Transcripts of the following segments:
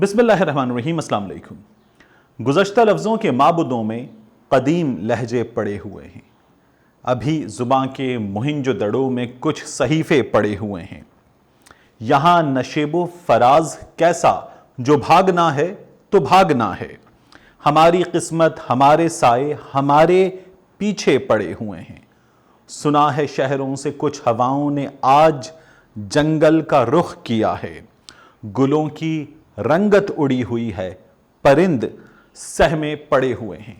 بسم اللہ الرحمن الرحیم۔ السلام علیکم۔ گزشتہ لفظوں کے مابدوں میں قدیم لہجے پڑے ہوئے ہیں، ابھی زباں کے مہنجو دڑوں میں کچھ صحیفے پڑے ہوئے ہیں۔ یہاں نشیب و فراز کیسا، جو بھاگنا ہے تو بھاگنا ہے۔ ہماری قسمت، ہمارے سائے ہمارے پیچھے پڑے ہوئے ہیں۔ سنا ہے شہروں سے کچھ ہواؤں نے آج جنگل کا رخ کیا ہے۔ گلوں کی رنگت اڑی ہوئی ہے، پرند سہمے پڑے ہوئے ہیں۔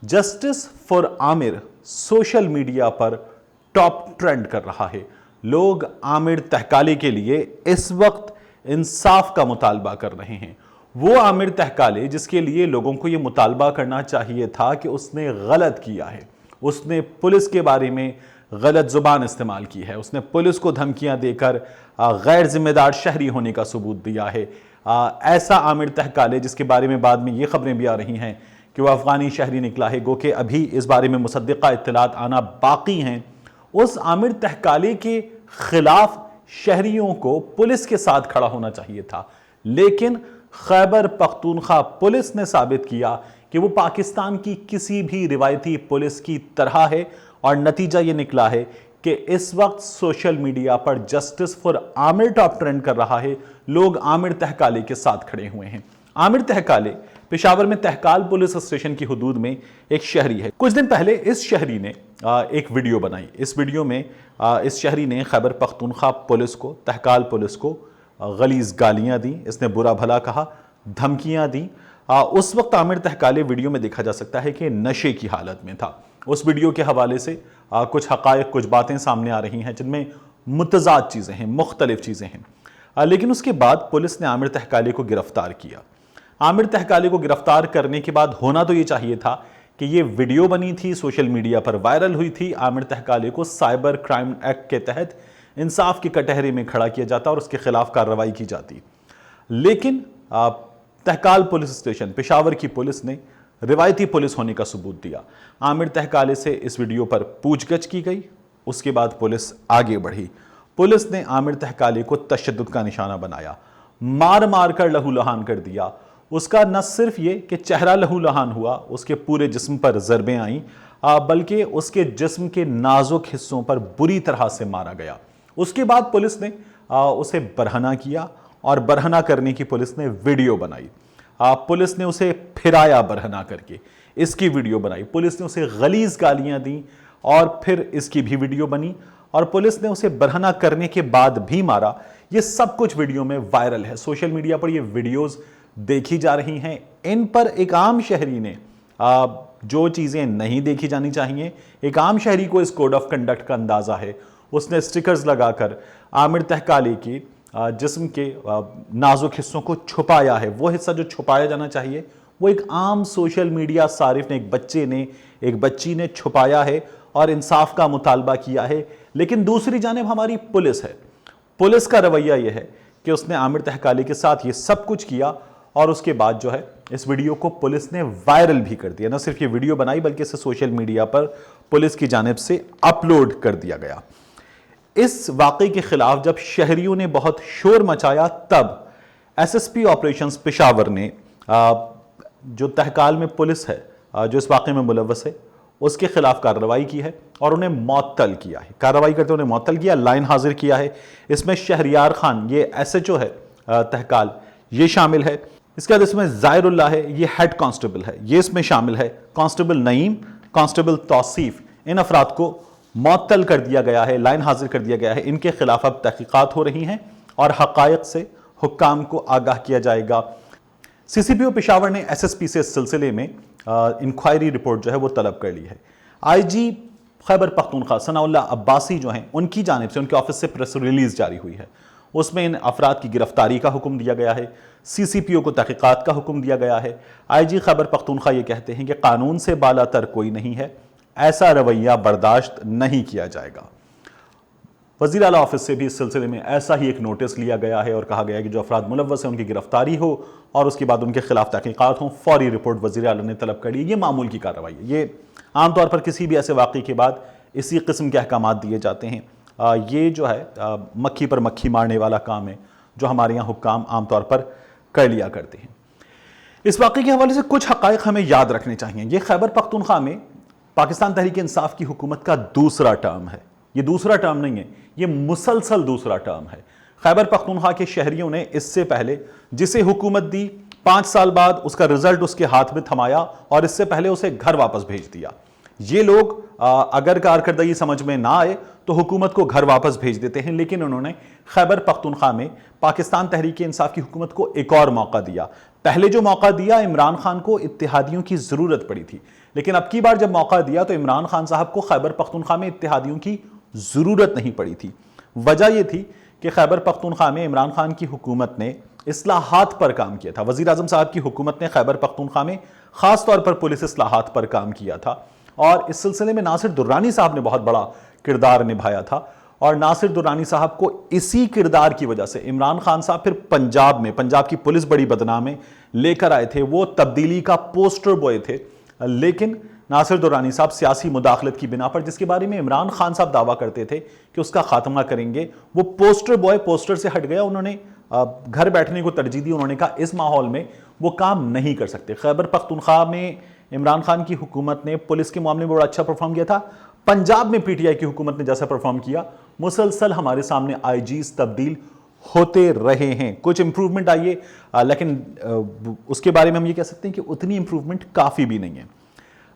Justice for Aamir social media پر ٹاپ ٹرینڈ کر رہا ہے۔ لوگ عامر تہکالے کے لیے اس وقت انصاف کا مطالبہ کر رہے ہیں۔ وہ عامر تہکالے جس کے لیے لوگوں کو یہ مطالبہ کرنا چاہیے تھا کہ اس نے غلط کیا ہے، اس نے پولیس کے بارے میں غلط زبان استعمال کی ہے، اس نے پولیس کو دھمکیاں دے کر غیر ذمہ دار شہری ہونے کا ثبوت دیا ہے۔ ایسا عامر تہکالے جس کے بارے میں بعد میں یہ خبریں بھی آ رہی ہیں کہ وہ افغانی شہری نکلا ہے، گو کہ ابھی اس بارے میں مصدقہ اطلاعات آنا باقی ہیں۔ اس عامر تہکالے کے خلاف شہریوں کو پولیس کے ساتھ کھڑا ہونا چاہیے تھا، لیکن خیبر پختونخوا پولیس نے ثابت کیا کہ وہ پاکستان کی کسی بھی روایتی پولیس کی طرح ہے، اور نتیجہ یہ نکلا ہے کہ اس وقت سوشل میڈیا پر justice for Aamir top trend کر رہا ہے۔ لوگ عامر تہکالے کے ساتھ کھڑے ہوئے ہیں۔ عامر تہکالے پشاور میں تہکال پولیس اسٹیشن کی حدود میں ایک شہری ہے۔ کچھ دن پہلے اس شہری نے ایک ویڈیو بنائی۔ اس ویڈیو میں اس شہری نے خیبر پختونخوا پولیس کو، تہکال پولیس کو غلیظ گالیاں دیں، اس نے برا بھلا کہا، دھمکیاں دیں۔ اس وقت عامر تہکالے ویڈیو میں دیکھا جا سکتا ہے کہ نشے کی حالت میں تھا۔ اس ویڈیو کے حوالے سے کچھ حقائق، کچھ باتیں سامنے آ رہی ہیں جن میں متضاد چیزیں ہیں، مختلف چیزیں ہیں، لیکن اس کے بعد پولیس نے عامر تہکالے کو گرفتار کیا۔ عامر تہکالے کو گرفتار کرنے کے بعد ہونا تو یہ چاہیے تھا کہ یہ ویڈیو بنی تھی، سوشل میڈیا پر وائرل ہوئی تھی، عامر تہکالے کو سائبر کرائم ایکٹ کے تحت انصاف کی کٹہرے میں کھڑا کیا جاتا اور اس کے خلاف کارروائی کی جاتی، لیکن تہکال پولیس اسٹیشن پشاور کی پولیس نے روایتی پولیس ہونے کا ثبوت دیا۔ عامر تہکالے سے اس ویڈیو پر پوچھ گچھ کی گئی، اس کے بعد پولیس آگے بڑھی۔ پولیس نے عامر تہکالے کو تشدد کا نشانہ بنایا، مار مار کر لہو لہان کر دیا۔ اس کا نہ صرف یہ کہ چہرہ لہو لہان ہوا، اس کے پورے جسم پر ضربیں آئیں، بلکہ اس کے جسم کے نازک حصوں پر بری طرح سے مارا گیا۔ اس کے بعد پولیس نے اسے برہنہ کیا، اور برہنہ کرنے کی پولیس نے ویڈیو بنائی۔ پولیس نے اسے پھرایا برہنہ کر کے، اس کی ویڈیو بنائی۔ پولیس نے اسے غلیظ گالیاں دیں اور پھر اس کی بھی ویڈیو بنی، اور پولیس نے اسے برہنہ کرنے کے بعد بھی مارا۔ یہ سب کچھ ویڈیو میں وائرل ہے، سوشل میڈیا پر یہ ویڈیوز دیکھی جا رہی ہیں۔ ان پر ایک عام شہری نے جو چیزیں نہیں دیکھی جانی چاہیے، ایک عام شہری کو اس کوڈ آف کنڈکٹ کا اندازہ ہے، اس نے سٹیکرز لگا کر عامر تہکالے کی جسم کے نازک حصوں کو چھپایا ہے۔ وہ حصہ جو چھپایا جانا چاہیے وہ ایک عام سوشل میڈیا صارف نے، ایک بچی نے چھپایا ہے اور انصاف کا مطالبہ کیا ہے۔ لیکن دوسری جانب ہماری پولیس ہے، پولیس کا رویہ یہ ہے کہ اس نے عامر تہکالے کے ساتھ یہ سب کچھ کیا، اور اس کے بعد جو ہے اس ویڈیو کو پولیس نے وائرل بھی کر دیا۔ نہ صرف یہ ویڈیو بنائی بلکہ اسے سوشل میڈیا پر پولیس کی جانب سے اپلوڈ کر دیا گیا۔ اس واقعے کے خلاف جب شہریوں نے بہت شور مچایا، تب S S P operations Peshawar نے جو تہکال میں پولیس ہے جو اس واقعے میں ملوث ہے، اس کے خلاف کارروائی کی ہے اور انہیں معطل کیا ہے۔ کارروائی کرتے انہیں معطل کیا، لائن حاضر کیا ہے۔ اس میں شہریار خان، یہ ایس ایچ او ہے تہکال، یہ شامل ہے۔ اس کے بعد اس میں ظاہر اللہ ہے، یہ ہیڈ کانسٹیبل ہے، یہ اس میں شامل ہے۔ کانسٹیبل نعیم، کانسٹیبل توصیف، ان افراد کو معطل کر دیا گیا ہے، لائن حاضر کر دیا گیا ہے۔ ان کے خلاف اب تحقیقات ہو رہی ہیں اور حقائق سے حکام کو آگاہ کیا جائے گا۔ سی سی پی او پشاور نے ایس ایس پی سے اس سلسلے میں انکوائری رپورٹ جو ہے وہ طلب کر لی ہے۔ آئی جی خیبر پختونخوا ثناء اللہ عباسی جو ہیں، ان کی جانب سے، ان کے آفس سے پریس ریلیز جاری ہوئی ہے۔ اس میں ان افراد کی گرفتاری کا حکم دیا گیا ہے، سی سی پی او کو تحقیقات کا حکم دیا گیا ہے۔ آئی جی خیبر پختونخوا یہ کہتے ہیں کہ قانون سے بالا تر کوئی نہیں ہے، ایسا رویہ برداشت نہیں کیا جائے گا۔ وزیر اعلیٰ آفس سے بھی اس سلسلے میں ایسا ہی ایک نوٹس لیا گیا ہے اور کہا گیا ہے کہ جو افراد ملوث ہیں ان کی گرفتاری ہو اور اس کے بعد ان کے خلاف تحقیقات ہوں۔ فوری رپورٹ وزیر اعلیٰ نے طلب کر لی۔ یہ معمول کی کارروائی ہے، یہ عام طور پر کسی بھی ایسے واقعے کے بعد اسی قسم کے احکامات دیے جاتے ہیں۔ یہ جو ہے مکھی پر مکھی مارنے والا کام ہے جو ہمارے یہاں حکام عام طور پر کر لیا کرتے ہیں۔ اس واقعے کے حوالے سے کچھ حقائق ہمیں یاد رکھنے چاہیے۔ یہ خیبر پختونخوا میں پاکستان تحریک انصاف کی حکومت کا دوسرا ٹرم ہے۔ یہ دوسرا ٹرم نہیں ہے، یہ مسلسل دوسرا ٹرم ہے۔ خیبر پختونخوا کے شہریوں نے اس سے پہلے جسے حکومت دی 5 سال بعد اس کا رزلٹ اس کے ہاتھ میں تھمایا اور اس سے پہلے اسے گھر واپس بھیج دیا۔ یہ لوگ اگر کارکردگی سمجھ میں نہ آئے تو حکومت کو گھر واپس بھیج دیتے ہیں، لیکن انہوں نے خیبر پختونخوا میں پاکستان تحریک انصاف کی حکومت کو ایک اور موقع دیا۔ پہلے جو موقع دیا عمران خان کو اتحادیوں کی ضرورت پڑی تھی، لیکن اب کی بار جب موقع دیا تو عمران خان صاحب کو خیبر پختونخوا میں اتحادیوں کی ضرورت نہیں پڑی تھی۔ وجہ یہ تھی کہ خیبر پختونخوا میں عمران خان کی حکومت نے اصلاحات پر کام کیا تھا۔ وزیر اعظم صاحب کی حکومت نے خیبر پختونخوا میں خاص طور پر پولیس اصلاحات پر کام کیا تھا، اور اس سلسلے میں ناصر درانی صاحب نے بہت بڑا کردار نبھایا تھا، اور ناصر درانی صاحب کو اسی کردار کی وجہ سے عمران خان صاحب پھر پنجاب کی پولیس بڑی بدنام لے کر آئے تھے۔ وہ تبدیلی کا پوسٹر بوائے تھے، لیکن ناصر درانی صاحب سیاسی مداخلت کی بنا پر، جس کے بارے میں عمران خان صاحب دعویٰ کرتے تھے کہ اس کا خاتمہ کریں گے، وہ پوسٹر بوائے پوسٹر سے ہٹ گیا۔ انہوں نے گھر بیٹھنے کو ترجیح دی۔ انہوں نے کہا اس ماحول میں وہ کام نہیں کر سکتے۔ خیبر پختونخوا میں عمران خان کی حکومت نے پولیس کے معاملے میں بڑا اچھا پرفارم کیا تھا۔ پنجاب میں پی ٹی آئی کی حکومت نے جیسا پرفارم کیا، مسلسل ہمارے سامنے آئی جیز تبدیل ہوتے رہے ہیں۔ کچھ امپروومنٹ آئیے، لیکن اس کے بارے میں ہم یہ کہہ سکتے ہیں کہ اتنی امپروومنٹ کافی بھی نہیں ہے۔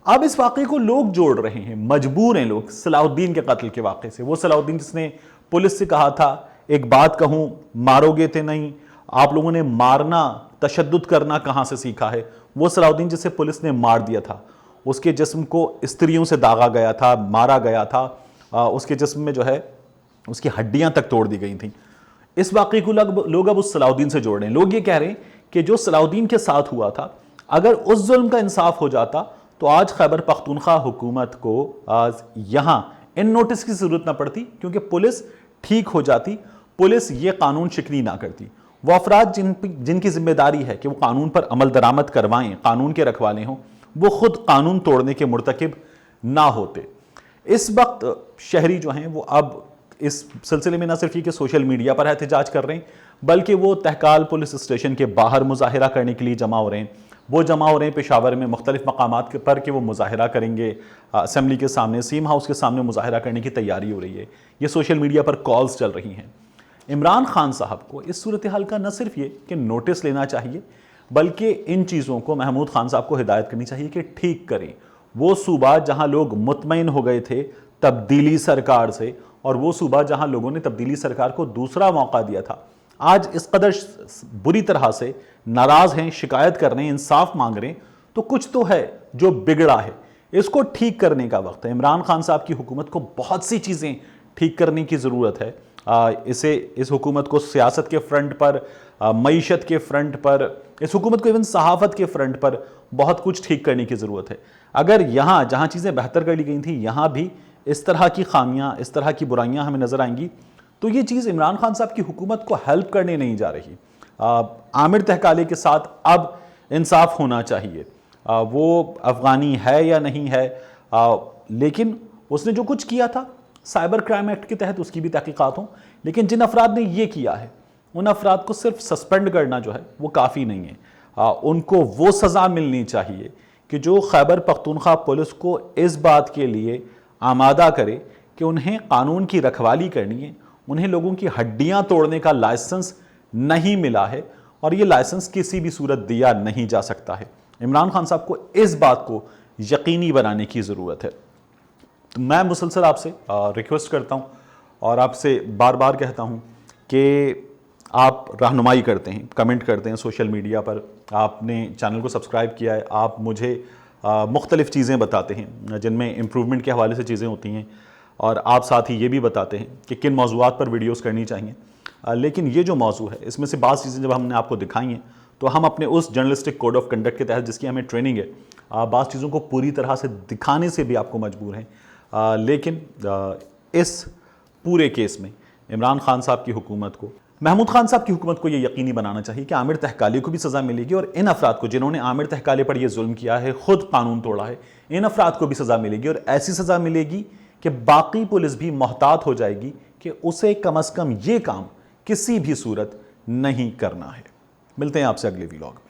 اب اس واقعے کو لوگ جوڑ رہے ہیں، مجبور ہیں لوگ صلاح الدین کے قتل کے واقعے سے۔ وہ صلاح الدین جس نے پولیس سے کہا تھا ایک بات کہوں مارو گے تے نہیں، آپ لوگوں نے مارنا تشدد کرنا کہاں سے سیکھا ہے؟ وہ صلاح الدین جسے پولیس نے مار دیا تھا، اس کے جسم کو استریوں سے داغا گیا تھا، مارا گیا تھا، اس کے جسم میں جو ہے اس کی ہڈیاں تک توڑ دی گئی تھیں۔ اس واقعے کو لوگ اب اس صلاح الدین سے جوڑ رہے ہیں۔ لوگ یہ کہہ رہے ہیں کہ جو صلاح الدین کے ساتھ ہوا تھا، اگر اس ظلم کا انصاف ہو جاتا تو آج خیبر پختونخوا حکومت کو یہاں ان نوٹس کی ضرورت نہ پڑتی، کیونکہ پولیس ٹھیک ہو جاتی، پولیس یہ قانون شکنی نہ کرتی۔ وہ افراد جن کی ذمہ داری ہے کہ وہ قانون پر عمل درآمد کروائیں، قانون کے رکھوالے ہوں، وہ خود قانون توڑنے کے مرتکب نہ ہوتے۔ اس وقت شہری جو ہیں وہ اب اس سلسلے میں نہ صرف یہ کہ سوشل میڈیا پر احتجاج کر رہے ہیں، بلکہ وہ تہکال پولیس اسٹیشن کے باہر مظاہرہ کرنے کے لیے جمع ہو رہے ہیں۔ وہ جمع ہو رہے ہیں پشاور میں مختلف مقامات پر کہ وہ مظاہرہ کریں گے، اسمبلی کے سامنے، سیم ہاؤس کے سامنے مظاہرہ کرنے کی تیاری ہو رہی ہے۔ یہ سوشل میڈیا پر کالز چل رہی ہیں۔ عمران خان صاحب کو اس صورتحال کا نہ صرف یہ کہ نوٹس لینا چاہیے، بلکہ ان چیزوں کو محمود خان صاحب کو ہدایت کرنی چاہیے کہ ٹھیک کریں۔ وہ صوبہ جہاں لوگ مطمئن ہو گئے تھے تبدیلی سرکار سے، اور وہ صوبہ جہاں لوگوں نے تبدیلی سرکار کو دوسرا موقع دیا تھا، آج اس قدر بری طرح سے ناراض ہیں، شکایت کر رہے ہیں، انصاف مانگ رہے ہیں، تو کچھ تو ہے جو بگڑا ہے۔ اس کو ٹھیک کرنے کا وقت ہے۔ عمران خان صاحب کی حکومت کو بہت سی چیزیں ٹھیک کرنے کی ضرورت ہے۔ اس حکومت کو سیاست کے فرنٹ پر، معیشت کے فرنٹ پر، اس حکومت کو ایون صحافت کے فرنٹ پر بہت کچھ ٹھیک کرنے کی ضرورت ہے۔ اگر یہاں جہاں چیزیں بہتر کر لی گئی تھیں یہاں بھی اس طرح کی خامیاں، اس طرح کی برائیاں ہمیں نظر آئیں گی، تو یہ چیز عمران خان صاحب کی حکومت کو ہیلپ کرنے نہیں جا رہی۔ عامر تہکالے کے ساتھ اب انصاف ہونا چاہیے۔ وہ افغانی ہے یا نہیں ہے، لیکن اس نے جو کچھ کیا تھا سائبر کرائم ایکٹ کے تحت اس کی بھی تحقیقات ہوں، لیکن جن افراد نے یہ کیا ہے ان افراد کو صرف سسپینڈ کرنا جو ہے وہ کافی نہیں ہے۔ ان کو وہ سزا ملنی چاہیے کہ جو خیبر پختونخوا پولیس کو اس بات کے لیے آمادہ کرے کہ انہیں قانون کی رکھوالی کرنی ہے، انہیں لوگوں کی ہڈیاں توڑنے کا لائسنس نہیں ملا ہے، اور یہ لائسنس کسی بھی صورت دیا نہیں جا سکتا ہے۔ عمران خان صاحب کو اس بات کو یقینی بنانے کی ضرورت ہے۔ تو میں مسلسل آپ سے ریکویسٹ کرتا ہوں اور آپ سے بار بار کہتا ہوں کہ آپ رہنمائی کرتے ہیں، کمنٹ کرتے ہیں سوشل میڈیا پر، آپ نے چینل کو سبسکرائب کیا ہے، آپ مجھے مختلف چیزیں بتاتے ہیں جن میں امپروومنٹ کے حوالے سے چیزیں ہوتی ہیں، اور آپ ساتھ ہی یہ بھی بتاتے ہیں کہ کن موضوعات پر ویڈیوز کرنی چاہیے۔ لیکن یہ جو موضوع ہے اس میں سے بعض چیزیں جب ہم نے آپ کو دکھائی ہیں تو ہم اپنے اس جرنلسٹک کوڈ آف کنڈکٹ کے تحت جس کی ہمیں ٹریننگ ہے، بعض چیزوں کو پوری طرح سے دکھانے سے بھی آپ کو مجبور ہیں۔ لیکن اس پورے کیس میں عمران خان صاحب کی حکومت کو، محمود خان صاحب کی حکومت کو یہ یقینی بنانا چاہیے کہ عامر تہکالے کو بھی سزا ملے گی، اور ان افراد کو جنہوں نے عامر تہکالے پر یہ ظلم کیا ہے، خود قانون توڑا ہے، ان افراد کو بھی سزا ملے گی، اور ایسی سزا ملے گی کہ باقی پولیس بھی محتاط ہو جائے گی کہ اسے کم از کم یہ کام کسی بھی صورت نہیں کرنا ہے۔ ملتے ہیں آپ سے اگلے ویلاگ میں.